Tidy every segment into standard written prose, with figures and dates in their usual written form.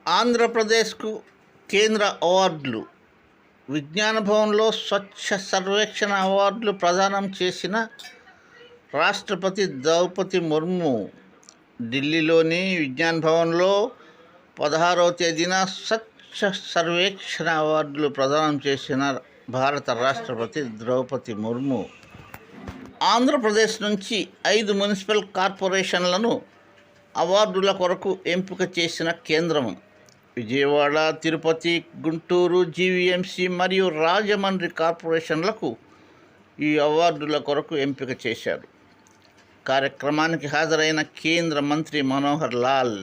ఆంధ్రప్రదేశ్కు కేంద్ర అవార్డులు. విజ్ఞాన భవన్లో స్వచ్ఛ సర్వేక్షణ అవార్డులు ప్రదానం చేసిన రాష్ట్రపతి ద్రౌపది ముర్ము ఢిల్లీలోని విజ్ఞాన్ భవన్లో 16వ తేదీన స్వచ్ఛ సర్వేక్షణ అవార్డులు ప్రదానం చేసిన భారత రాష్ట్రపతి ద్రౌపది ముర్ము ఆంధ్రప్రదేశ్ నుంచి 5 మున్సిపల్ కార్పొరేషన్లను అవార్డుల కొరకు ఎంపిక చేసిన కేంద్రం విజయవాడ, తిరుపతి, గుంటూరు, జీవీఎంసీ మరియు రాజమండ్రి కార్పొరేషన్లకు ఈ అవార్డుల కొరకు ఎంపిక చేశారు. కార్యక్రమానికి హాజరైన కేంద్ర మంత్రి మనోహర్ లాల్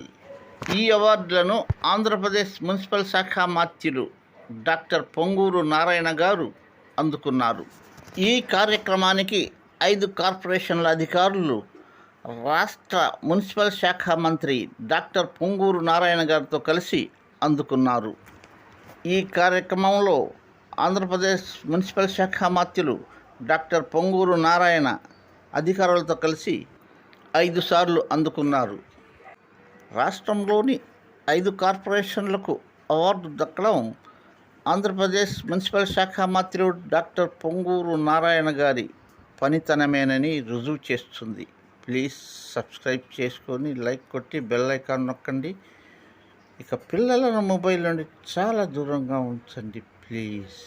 ఈ అవార్డులను ఆంధ్రప్రదేశ్ మున్సిపల్ శాఖ మంత్రులు డాక్టర్ పొంగూరు నారాయణ గారు అందుకున్నారు. ఈ కార్యక్రమానికి 5 కార్పొరేషన్ల అధికారులు రాష్ట్ర మున్సిపల్ శాఖ మంత్రి డాక్టర్ పొంగూరు నారాయణ గారితో కలిసి అందుకున్నారు. ఈ కార్యక్రమంలో ఆంధ్రప్రదేశ్ మున్సిపల్ శాఖ మంత్రులు డాక్టర్ పొంగూరు నారాయణ అధికారులతో కలిసి 5 సార్లు అందుకున్నారు. రాష్ట్రంలోని 5 కార్పొరేషన్లకు అవార్డు దక్కడం ఆంధ్రప్రదేశ్ మున్సిపల్ శాఖ మంత్రులు డాక్టర్ పొంగూరు నారాయణ గారి పనితనమేనని రుజువు చేస్తుంది. ప్లీజ్ సబ్స్క్రైబ్ చేసుకొని లైక్ కొట్టి బెల్ ఐకాన్ నొక్కండి. ఇక పిల్లలను మొబైల్ నుండి చాలా దూరంగా ఉంచండి ప్లీజ్.